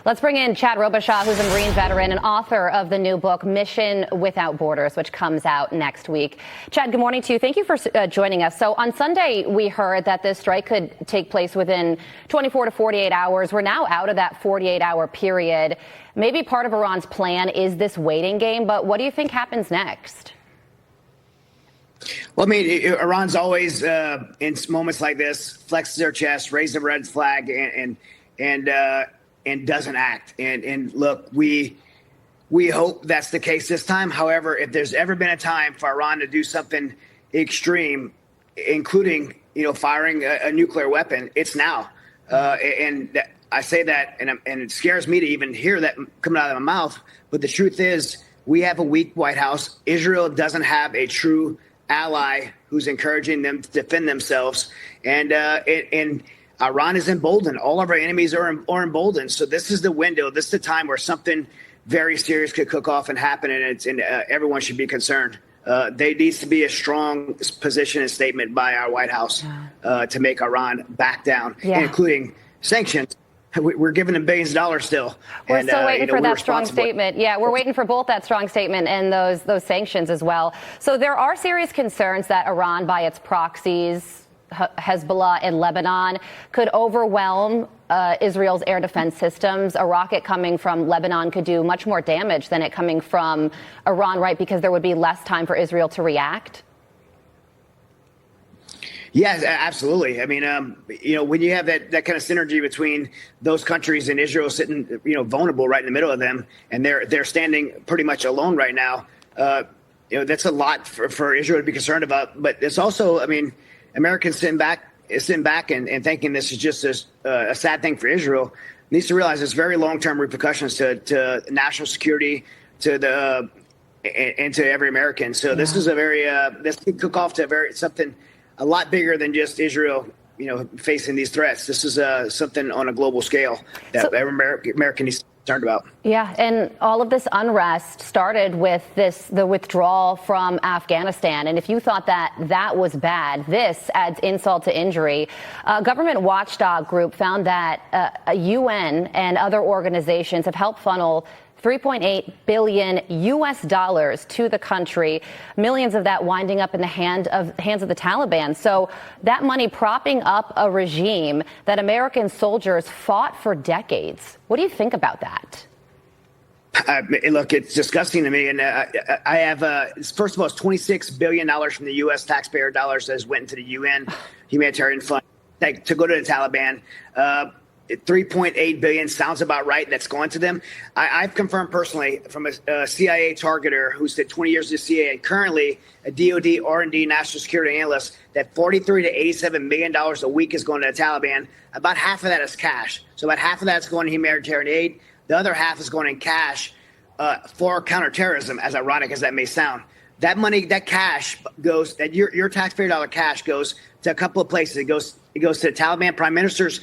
Let's bring in Chad Robichaux, who's a Marine veteran and author of the new book, Mission Without Borders, which comes out next week. Chad, good morning to you. Thank you for joining us. So on Sunday, we heard that this strike could take place within 24 to 48 hours. We're now out of that 48-hour period. Maybe part of Iran's plan is this waiting game, but what do you think happens next? Well, I mean, Iran's always, in moments like this, flexes their chest, raises the red flag, and doesn't act. And look, we hope that's the case this time. However, if there's ever been a time for Iran to do something extreme, including firing a nuclear weapon, it's now. And I say that, and it scares me to even hear that coming out of my mouth. But the truth is, we have a weak White House. Israel doesn't have a true ally who's encouraging them to defend themselves, and Iran is emboldened. All of our enemies are emboldened. So this is the window. This is the time where something very serious could cook off and happen, and everyone should be concerned. There needs to be a strong position and statement by our White House to make Iran back down, including sanctions. We're giving them billions of dollars still. We're still waiting for that strong statement. Yeah, we're waiting for both that strong statement and those sanctions as well. So there are serious concerns that Iran, by its proxies, Hezbollah and Lebanon, could overwhelm Israel's air defense systems. A rocket coming from Lebanon could do much more damage than it coming from Iran, right? Because there would be less time for Israel to react. Yes, absolutely. I mean, when you have that kind of synergy between those countries and Israel sitting, vulnerable right in the middle of them, and they're standing pretty much alone right now, that's a lot for Israel to be concerned about. But it's also, Americans sitting back and thinking this is just a sad thing for Israel needs to realize there's very long-term repercussions to national security, and to every American. So this is this could cook off to something a lot bigger than just Israel, facing these threats. This is something on a global scale that every American is concerned about. Yeah, and all of this unrest started with the withdrawal from Afghanistan. And if you thought that was bad, this adds insult to injury. A government watchdog group found that UN and other organizations have helped funnel $3.8 billion to the country, millions of that winding up in the hands of the Taliban. So that money propping up a regime that American soldiers fought for decades. What do you think about that? Look, it's disgusting to me. And I have, first of all, it's $26 billion from the U.S. taxpayer dollars that went into the UN humanitarian fund to go to the Taliban. 3.8 billion sounds about right. That's going to them. I've confirmed personally from a CIA targeter who's did 20 years at the CIA, currently a DoD R&D national security analyst, that 43 to 87 million dollars a week is going to the Taliban. About half of that is cash. So about half of that's going to humanitarian aid. The other half is going in cash for counterterrorism, as ironic as that may sound. That money, that cash goes, that your taxpayer dollar cash goes to a couple of places. It goes to the Taliban prime minister's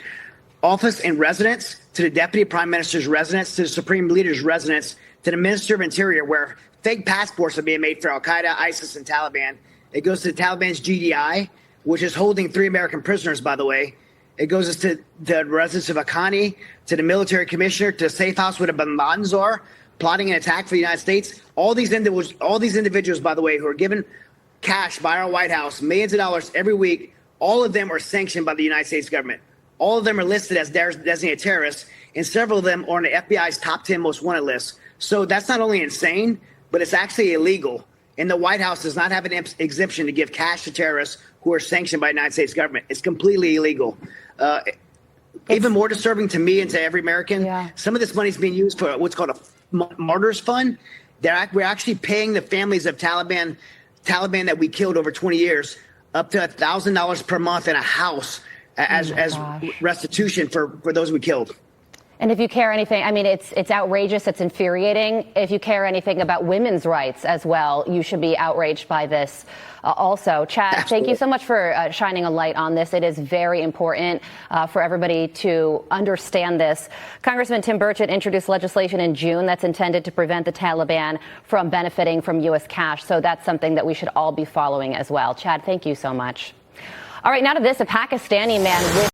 office and residence, to the deputy prime minister's residence, to the supreme leader's residence, to the minister of interior, where fake passports are being made for Al-Qaeda, ISIS, and Taliban. It goes to the Taliban's GDI, which is holding 3 American prisoners, by the way. It goes to the residence of Haqqani, to the military commissioner, to the safe house with a bin Laden's are plotting an attack for the United States. All these individuals, by the way, who are given cash by our White House, millions of dollars every week, all of them are sanctioned by the United States government. All of them are listed as designated terrorists, and several of them are on the FBI's top 10 most wanted list. So that's not only insane, but it's actually illegal. And the White House does not have an exemption to give cash to terrorists who are sanctioned by the United States government. It's completely illegal. Even more disturbing to me and to every American, some of this money is being used for what's called a martyrs fund. We're actually paying the families of Taliban that we killed over 20 years up to $1,000 per month in a house as restitution for those we killed. And if you care anything, it's outrageous, it's infuriating. If you care anything about women's rights as well, you should be outraged by this also. Chad, Absolutely. Thank you so much for shining a light on this. It is very important for everybody to understand this. Congressman Tim Burchett introduced legislation in June that's intended to prevent the Taliban from benefiting from U.S. cash. So that's something that we should all be following as well. Chad, thank you so much. All right, now to this, a Pakistani man with